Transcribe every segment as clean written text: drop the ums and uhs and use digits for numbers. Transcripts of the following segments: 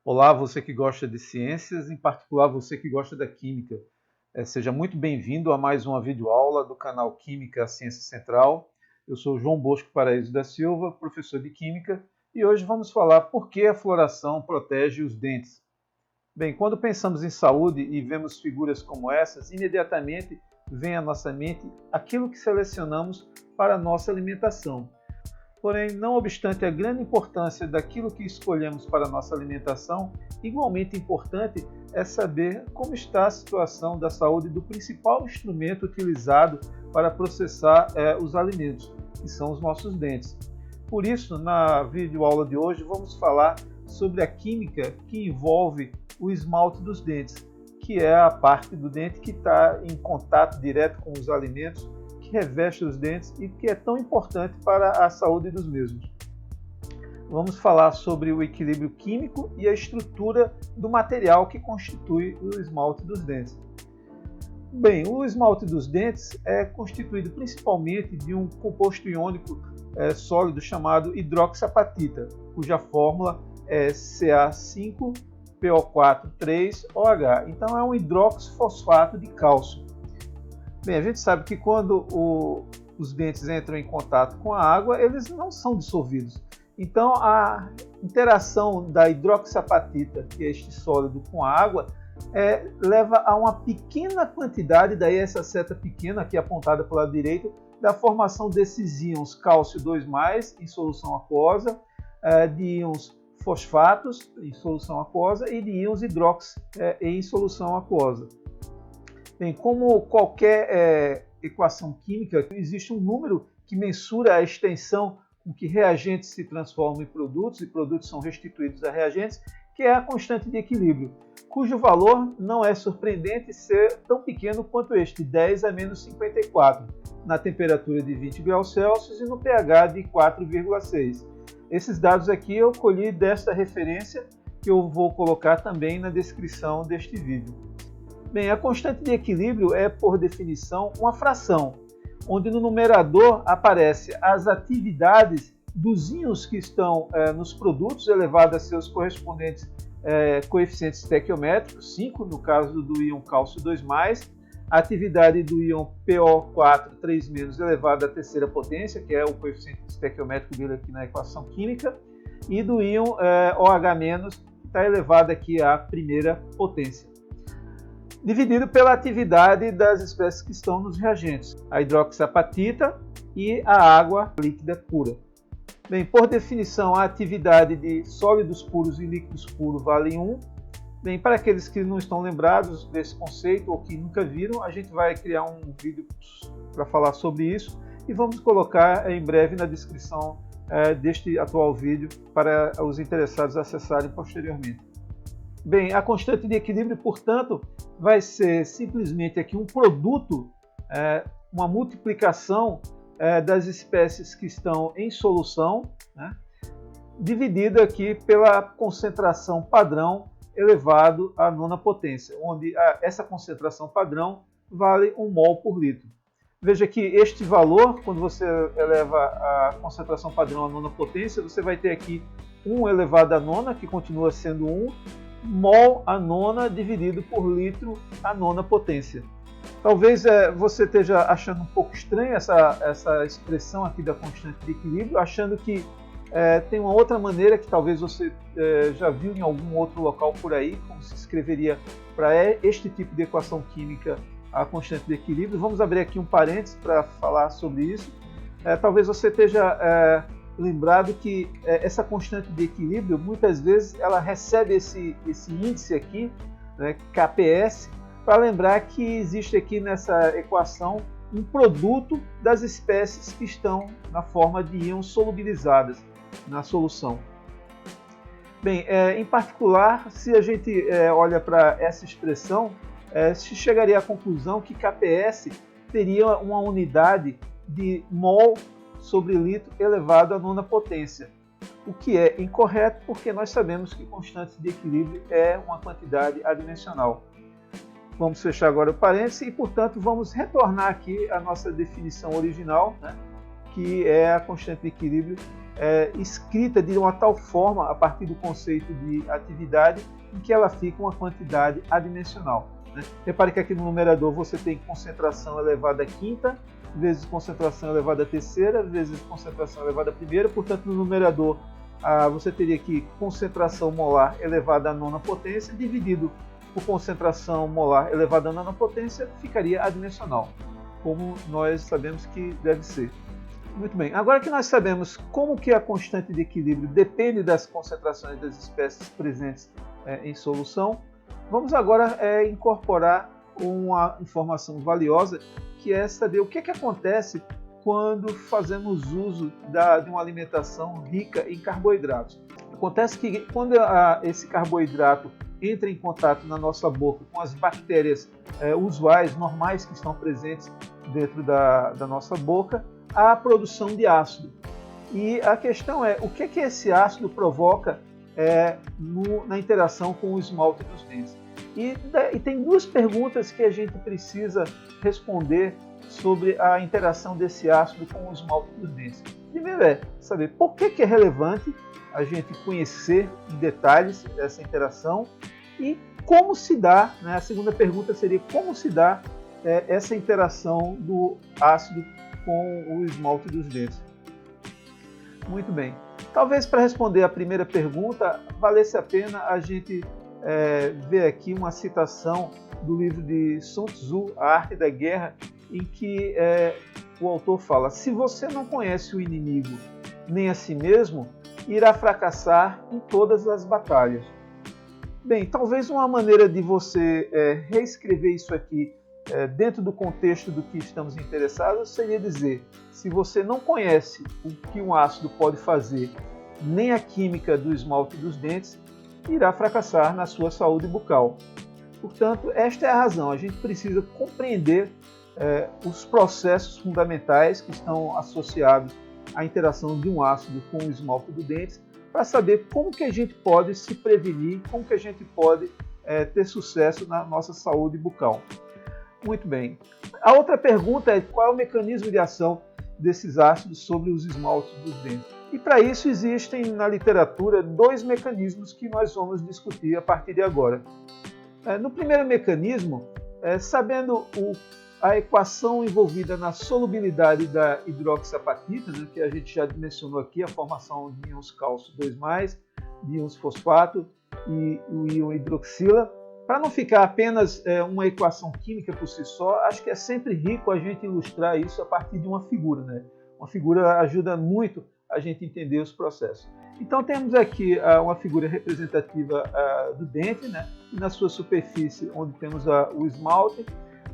Olá, você que gosta de ciências, em particular você que gosta da química. Seja muito bem-vindo a mais uma videoaula do canal Química Ciência Central. Eu sou João Bosco Paraíso da Silva, professor de Química, e hoje vamos falar por que a fluoração protege os dentes. Bem, quando pensamos em saúde e vemos figuras como essas, imediatamente vem à nossa mente aquilo que selecionamos para a nossa alimentação. Porém, não obstante a grande importância daquilo que escolhemos para a nossa alimentação, igualmente importante é saber como está a situação da saúde do principal instrumento utilizado para processar os alimentos, que são os nossos dentes. Por isso, na videoaula de hoje, vamos falar sobre a química que envolve o esmalte dos dentes, que é a parte do dente que está em contato direto com os alimentos, que reveste os dentes e que é tão importante para a saúde dos mesmos. Vamos falar sobre o equilíbrio químico e a estrutura do material que constitui o esmalte dos dentes. Bem, o esmalte dos dentes é constituído principalmente de um composto iônico sólido chamado hidroxiapatita, cuja fórmula é Ca5PO4,3OH. Então é um hidroxifosfato de cálcio. Bem, a gente sabe que quando os dentes entram em contato com a água, eles não são dissolvidos. Então, a interação da hidroxiapatita, que é este sólido, com a água, leva a uma pequena quantidade, daí essa seta pequena aqui apontada para o lado direito, da formação desses íons cálcio 2+, em solução aquosa, de íons fosfatos em solução aquosa e de íons hidrox em solução aquosa. Bem, como qualquer equação química, existe um número que mensura a extensão com que reagentes se transformam em produtos e produtos são restituídos a reagentes, que é a constante de equilíbrio, cujo valor não é surpreendente ser tão pequeno quanto este, 10 a menos 54, na temperatura de 20 graus Celsius e no pH de 4,6. Esses dados aqui eu colhi desta referência, que eu vou colocar também na descrição deste vídeo. Bem, a constante de equilíbrio é, por definição, uma fração, onde no numerador aparecem as atividades dos íons que estão nos produtos, elevado a seus correspondentes coeficientes estequiométricos, 5 no caso do íon cálcio 2+, a atividade do íon PO4 3- elevado à terceira potência, que é o coeficiente estequiométrico dele aqui na equação química, e do íon OH-, que está elevado aqui à primeira potência, dividido pela atividade das espécies que estão nos reagentes, a hidroxiapatita e a água líquida pura. Bem, por definição, a atividade de sólidos puros e líquidos puros vale 1. Bem, para aqueles que não estão lembrados desse conceito ou que nunca viram, a gente vai criar um vídeo para falar sobre isso e vamos colocar em breve na descrição deste atual vídeo para os interessados acessarem posteriormente. Bem, a constante de equilíbrio, portanto, vai ser simplesmente aqui um produto, uma multiplicação das espécies que estão em solução, dividida aqui pela concentração padrão elevado à nona potência, onde essa concentração padrão vale 1 mol por litro. Veja que este valor, quando você eleva a concentração padrão à nona potência, você vai ter aqui 1 elevado à nona, que continua sendo 1, mol a nona dividido por litro a nona potência. Talvez você esteja achando um pouco estranho essa expressão aqui da constante de equilíbrio, achando que tem uma outra maneira que talvez você já viu em algum outro local por aí, como se escreveria para este tipo de equação química a constante de equilíbrio. Vamos abrir aqui um parênteses para falar sobre isso. Talvez você esteja lembrado que essa constante de equilíbrio, muitas vezes, ela recebe esse índice aqui, KPS, para lembrar que existe aqui nessa equação um produto das espécies que estão na forma de íons solubilizadas na solução. Bem, em particular, se a gente olha para essa expressão, se chegaria à conclusão que KPS teria uma unidade de mol sobre litro elevado à nona potência, o que é incorreto porque nós sabemos que constante de equilíbrio é uma quantidade adimensional. Vamos fechar agora o parênteses e, portanto, vamos retornar aqui à nossa definição original, que é a constante de equilíbrio escrita de uma tal forma, a partir do conceito de atividade, em que ela fica uma quantidade adimensional. Né? Repare que aqui no numerador você tem concentração elevada à quinta, vezes concentração elevada à terceira, vezes concentração elevada à primeira, portanto no numerador você teria aqui concentração molar elevada à nona potência, dividido por concentração molar elevada à nona potência, ficaria adimensional, como nós sabemos que deve ser. Muito bem, agora que nós sabemos como que a constante de equilíbrio depende das concentrações das espécies presentes em solução, vamos agora incorporar uma informação valiosa, que é saber o que acontece quando fazemos uso de uma alimentação rica em carboidratos. Acontece que quando esse carboidrato entra em contato na nossa boca com as bactérias usuais, normais, que estão presentes dentro da nossa boca, há a produção de ácido. E a questão é, o que esse ácido provoca na interação com o esmalte dos dentes? E tem duas perguntas que a gente precisa responder sobre a interação desse ácido com o esmalte dos dentes. Primeiro é saber por que é relevante a gente conhecer em detalhes essa interação e como se dá, né? A segunda pergunta seria como se dá essa interação do ácido com o esmalte dos dentes. Muito bem. Talvez para responder a primeira pergunta, valesse a pena a gente ver aqui uma citação do livro de Sun Tzu, A Arte da Guerra, em que o autor fala: se você não conhece o inimigo nem a si mesmo, irá fracassar em todas as batalhas. Bem, talvez uma maneira de você reescrever isso aqui dentro do contexto do que estamos interessados seria dizer: se você não conhece o que um ácido pode fazer, nem a química do esmalte dos dentes, irá fracassar na sua saúde bucal. Portanto, esta é a razão. A gente precisa compreender os processos fundamentais que estão associados à interação de um ácido com o esmalte dos dentes, para saber como que a gente pode se prevenir, como que a gente pode ter sucesso na nossa saúde bucal. Muito bem. A outra pergunta é qual é o mecanismo de ação desses ácidos sobre os esmaltes dos dentes. E para isso existem na literatura dois mecanismos que nós vamos discutir a partir de agora. No primeiro mecanismo, sabendo a equação envolvida na solubilidade da hidroxiapatita, né, que a gente já mencionou aqui, a formação de íons cálcio 2+, de íons fosfato e o íon hidroxila. Para não ficar apenas uma equação química por si só, acho que é sempre rico a gente ilustrar isso a partir de uma figura, né? Uma figura ajuda muito a gente entender os processos. Então temos aqui uma figura representativa do dente, né? E na sua superfície, onde temos o esmalte.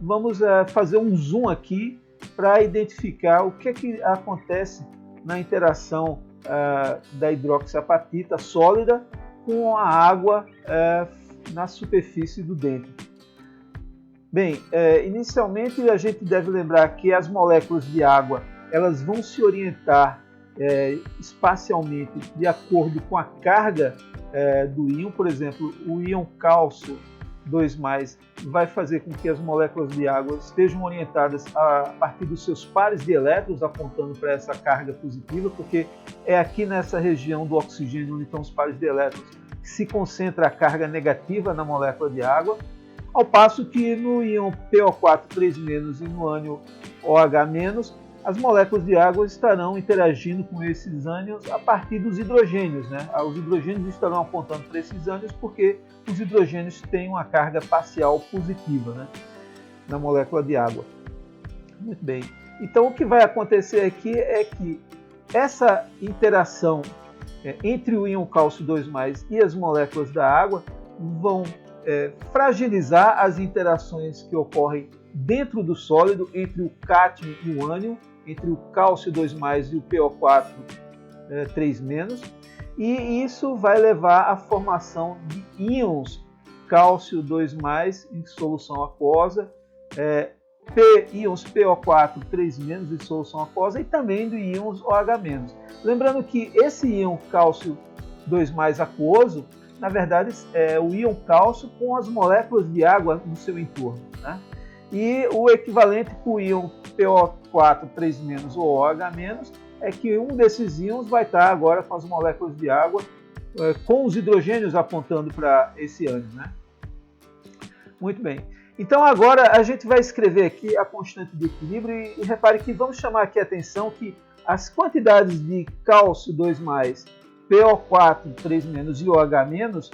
Vamos fazer um zoom aqui para identificar o que acontece na interação da hidroxiapatita sólida com a água na superfície do dente. Bem, inicialmente a gente deve lembrar que as moléculas de água elas vão se orientar espacialmente de acordo com a carga do íon. Por exemplo, o íon cálcio 2+, vai fazer com que as moléculas de água estejam orientadas a partir dos seus pares de elétrons, apontando para essa carga positiva, porque é aqui nessa região do oxigênio onde estão os pares de elétrons que se concentra a carga negativa na molécula de água, ao passo que no íon PO4 3- e no ânion OH-, as moléculas de água estarão interagindo com esses ânions a partir dos hidrogênios, né? Os hidrogênios estarão apontando para esses ânions porque os hidrogênios têm uma carga parcial positiva, né, na molécula de água. Muito bem. Então o que vai acontecer aqui é que essa interação entre o íon cálcio 2+ e as moléculas da água vão fragilizar as interações que ocorrem dentro do sólido entre o cátio e o ânion, entre o cálcio 2+ e o PO4 3-, e isso vai levar à formação de íons cálcio 2+ em solução aquosa, íons PO4 3- em solução aquosa e também de íons OH-. Lembrando que esse íon cálcio 2+ aquoso, na verdade, é o íon cálcio com as moléculas de água no seu entorno, né? E o equivalente para o íon PO4 3- ou OH- é que um desses íons vai estar agora com as moléculas de água, com os hidrogênios apontando para esse ânion, né? Muito bem. Então agora a gente vai escrever aqui a constante de equilíbrio e repare que vamos chamar aqui a atenção que as quantidades de cálcio 2+, PO4 3- e OH-,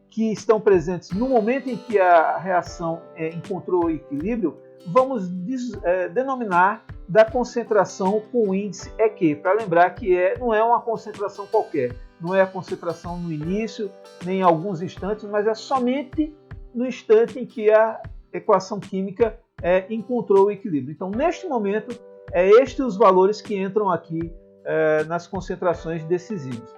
que estão presentes no momento em que a reação encontrou o equilíbrio, vamos denominar da concentração com o índice EQ, para lembrar que não é uma concentração qualquer, não é a concentração no início, nem em alguns instantes, mas é somente no instante em que a equação química encontrou o equilíbrio. Então, neste momento, estes os valores que entram aqui nas concentrações desses íons.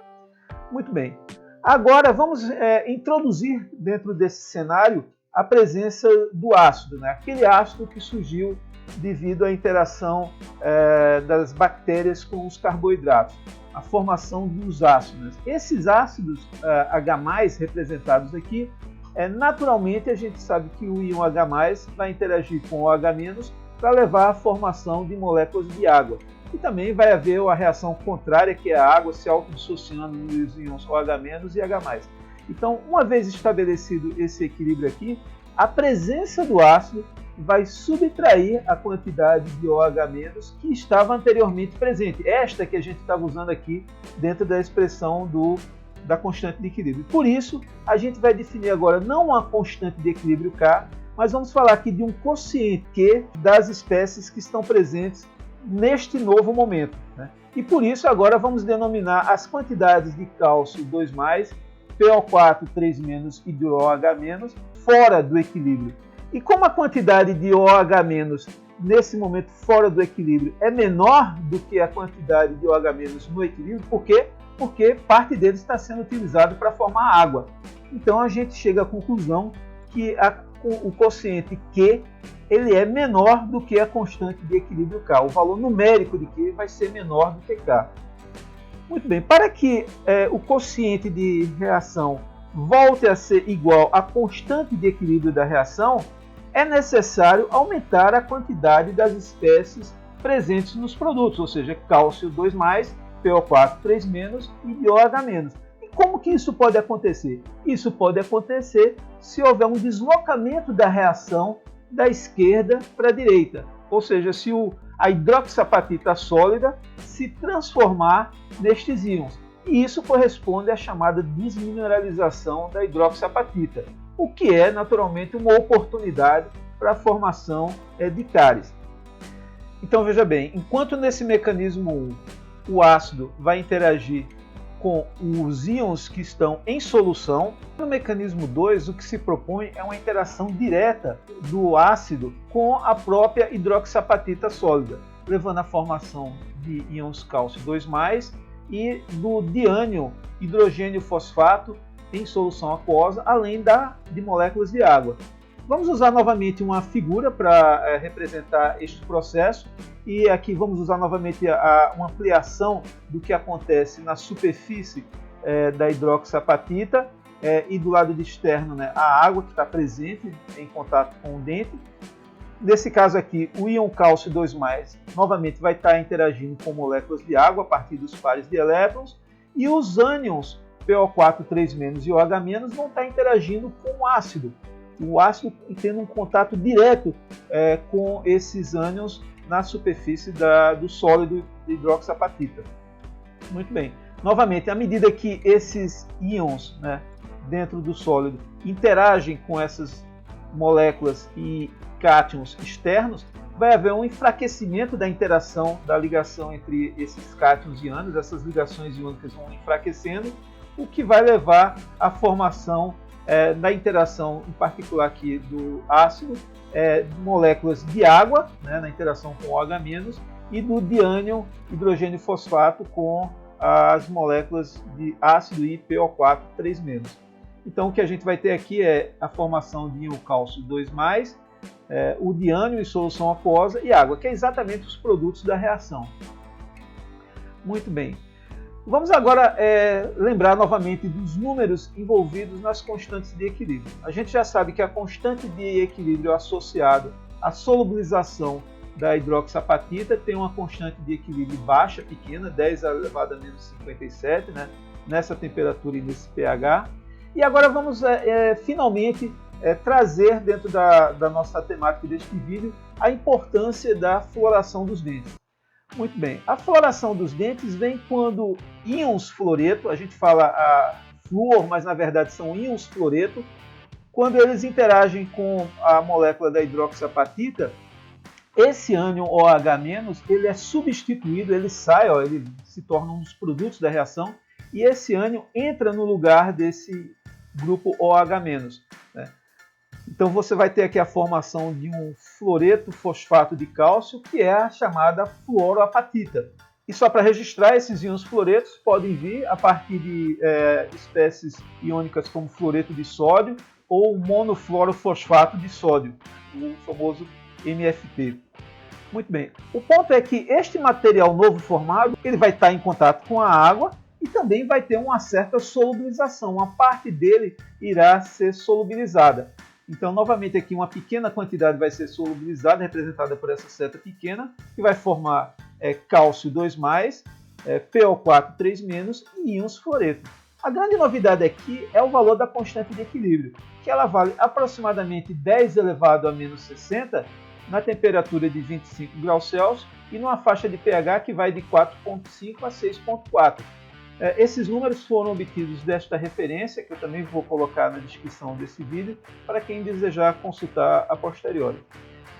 Muito bem. Agora, vamos introduzir dentro desse cenário a presença do ácido, né? Aquele ácido que surgiu devido à interação das bactérias com os carboidratos, a formação dos ácidos. Esses ácidos H+, representados aqui, naturalmente a gente sabe que o íon H+ vai interagir com o OH- para levar à formação de moléculas de água. E também vai haver a reação contrária, que é a água se autodissociando nos íons OH- e H+. Então, uma vez estabelecido esse equilíbrio aqui, a presença do ácido vai subtrair a quantidade de OH- que estava anteriormente presente. Esta que a gente estava usando aqui dentro da expressão da constante de equilíbrio. Por isso, a gente vai definir agora não uma constante de equilíbrio K, mas vamos falar aqui de um quociente Q das espécies que estão presentes neste novo momento, né? E por isso agora vamos denominar as quantidades de cálcio 2+, PO4 3- e de OH- fora do equilíbrio. E como a quantidade de OH- nesse momento fora do equilíbrio é menor do que a quantidade de OH- no equilíbrio, por quê? Porque parte dele está sendo utilizado para formar água. Então a gente chega à conclusão que o quociente Q ele é menor do que a constante de equilíbrio K. O valor numérico de Q vai ser menor do que K. Muito bem, para que o quociente de reação volte a ser igual à constante de equilíbrio da reação, é necessário aumentar a quantidade das espécies presentes nos produtos, ou seja, cálcio 2+, PO4 3- e de OH-. E como que isso pode acontecer? Isso pode acontecer se houver um deslocamento da reação da esquerda para a direita, ou seja, se a hidroxiapatita sólida se transformar nestes íons. E isso corresponde à chamada desmineralização da hidroxiapatita, o que é naturalmente uma oportunidade para a formação de cáries. Então veja bem, enquanto nesse mecanismo 1 o ácido vai interagir com os íons que estão em solução, no mecanismo 2 o que se propõe é uma interação direta do ácido com a própria hidroxiapatita sólida, levando à formação de íons cálcio 2+, e do diânion hidrogênio fosfato em solução aquosa, além de moléculas de água. Vamos usar novamente uma figura para representar este processo, e aqui vamos usar novamente uma ampliação do que acontece na superfície da hidroxiapatita, e do lado externo, né, a água que está presente em contato com o dente. Nesse caso aqui, o íon cálcio 2+, novamente vai estar interagindo com moléculas de água a partir dos pares de elétrons, e os ânions PO4 3- e OH- vão estar interagindo com o ácido tendo um contato direto com esses ânions na superfície do sólido de hidroxiapatita. Muito bem. Novamente, à medida que esses íons, né, dentro do sólido interagem com essas moléculas e cátions externos, vai haver um enfraquecimento da interação, da ligação entre esses cátions e ânions, essas ligações iônicas vão enfraquecendo, o que vai levar à formação da interação, em particular aqui do ácido, de moléculas de água, né, na interação com OH-, e do diânion hidrogênio fosfato com as moléculas de ácido e PO4 3-. Então o que a gente vai ter aqui é a formação de íon cálcio 2+, o diânion em solução aquosa e água, que é exatamente os produtos da reação. Muito bem. Vamos agora lembrar novamente dos números envolvidos nas constantes de equilíbrio. A gente já sabe que a constante de equilíbrio associada à solubilização da hidroxapatita tem uma constante de equilíbrio baixa, pequena, 10 elevado a menos 57, né? Nessa temperatura e nesse pH. E agora vamos finalmente trazer dentro da nossa temática deste vídeo a importância da fluoração dos dentes. Muito bem, a fluoração dos dentes vem quando íons fluoreto, a gente fala flúor, mas na verdade são íons fluoreto, quando eles interagem com a molécula da hidroxapatita, esse ânion OH-, ele é substituído, ele sai, ele se torna um dos produtos da reação, e esse ânion entra no lugar desse grupo OH-. Né? Então você vai ter aqui a formação de um fluoreto fosfato de cálcio, que é a chamada fluoroapatita. E só para registrar, esses íons fluoretos podem vir a partir de espécies iônicas como fluoreto de sódio ou monofluorofosfato de sódio, o famoso MFP. Muito bem. O ponto é que este material novo formado, ele vai estar em contato com a água e também vai ter uma certa solubilização. Uma parte dele irá ser solubilizada. Então, novamente aqui, uma pequena quantidade vai ser solubilizada, representada por essa seta pequena, que vai formar cálcio 2+, PO4 3- e íons fluoreto. A grande novidade aqui é o valor da constante de equilíbrio, que ela vale aproximadamente 10 elevado a menos 60 na temperatura de 25 graus Celsius e numa faixa de pH que vai de 4,5 a 6,4. Esses números foram obtidos desta referência, que eu também vou colocar na descrição desse vídeo, para quem desejar consultar a posteriori.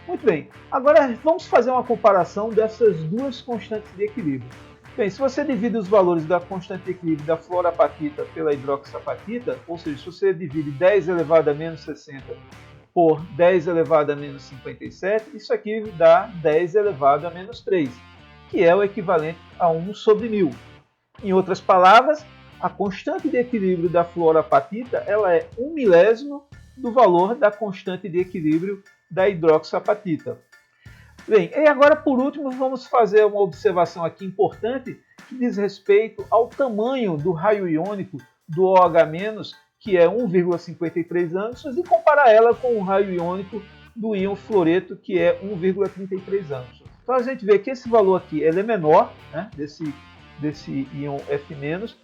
Muito bem, agora vamos fazer uma comparação dessas duas constantes de equilíbrio. Bem, se você divide os valores da constante de equilíbrio da fluoroapatita pela hidroxapatita, ou seja, se você divide 10 elevado a menos 60 por 10 elevado a menos 57, isso aqui dá 10 elevado a menos 3, que é o equivalente a 1/1000. Em outras palavras, a constante de equilíbrio da fluoroapatita ela é 1/1000 do valor da constante de equilíbrio da hidroxapatita. Bem, e agora por último vamos fazer uma observação aqui importante que diz respeito ao tamanho do raio iônico do OH-, que é 1,53 angstroms, e comparar ela com o raio iônico do íon fluoreto, que é 1,33 angstroms. Então a gente vê que esse valor aqui ele é menor, né, desse íon F-,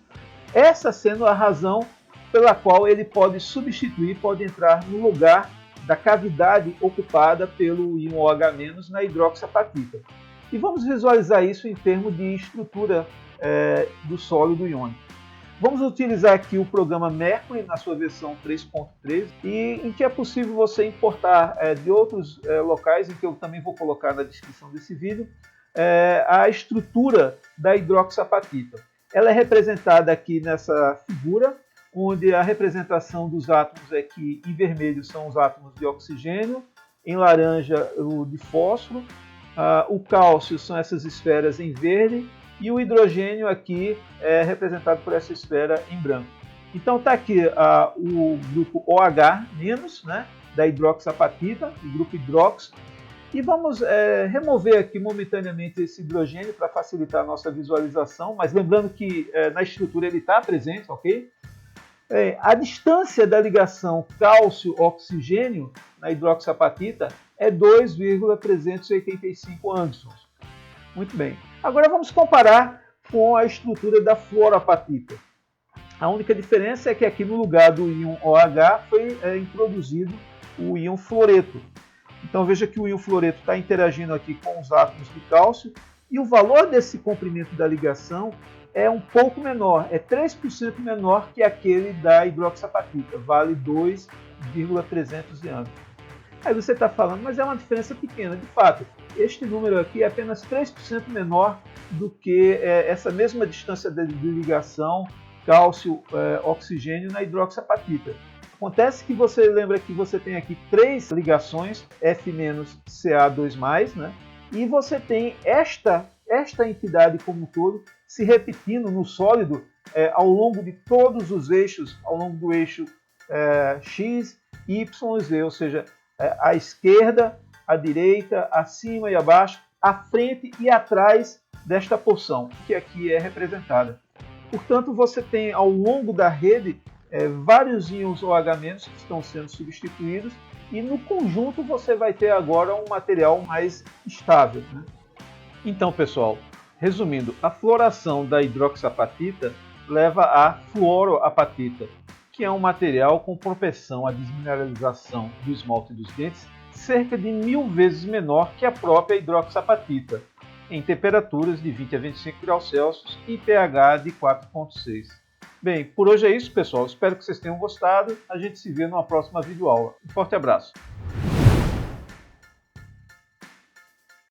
essa sendo a razão pela qual ele pode substituir, pode entrar no lugar da cavidade ocupada pelo íon OH- na hidroxapatita. E vamos visualizar isso em termos de estrutura do sólido iônico. Vamos utilizar aqui o programa Mercury na sua versão 3.3 e em que é possível você importar de outros locais, em que eu também vou colocar na descrição desse vídeo, a estrutura da hidroxapatita. Ela é representada aqui nessa figura, onde a representação dos átomos é que em vermelho são os átomos de oxigênio, em laranja o de fósforo, o cálcio são essas esferas em verde e o hidrogênio aqui é representado por essa esfera em branco. Então está aqui o grupo OH-, né, da hidroxapatita, o grupo hidrox, e vamos remover aqui momentaneamente esse hidrogênio para facilitar a nossa visualização, mas lembrando que na estrutura ele está presente, ok? A distância da ligação cálcio-oxigênio na hidroxapatita é 2,385 angstroms. Muito bem. Agora vamos comparar com a estrutura da fluoroapatita. A única diferença é que aqui no lugar do íon OH foi introduzido o íon fluoreto. Então veja que o íon fluoreto está interagindo aqui com os átomos de cálcio e o valor desse comprimento da ligação é um pouco menor, é 3% menor que aquele da hidroxapatita, vale 2,300 anos. Aí você está falando, mas é uma diferença pequena. De fato, este número aqui é apenas 3% menor do que essa mesma distância de ligação cálcio-oxigênio na hidroxapatita. Acontece que você lembra que você tem aqui 3 ligações, F-Ca2+, né? E você tem esta entidade como um todo se repetindo no sólido ao longo de todos os eixos, ao longo do eixo X, Y e Z, ou seja, à esquerda, à direita, acima e abaixo, à frente e atrás desta porção, que aqui é representada. Portanto, você tem ao longo da rede vários íons OH- que estão sendo substituídos, e no conjunto você vai ter agora um material mais estável, né? Então, pessoal, resumindo, a fluoração da hidroxiapatita leva à fluoroapatita, que é um material com propensão à desmineralização do esmalte dos dentes cerca de 1000 vezes menor que a própria hidroxiapatita, em temperaturas de 20 a 25 graus Celsius e pH de 4,6. Bem, por hoje é isso, pessoal. Espero que vocês tenham gostado. A gente se vê numa próxima videoaula. Um forte abraço.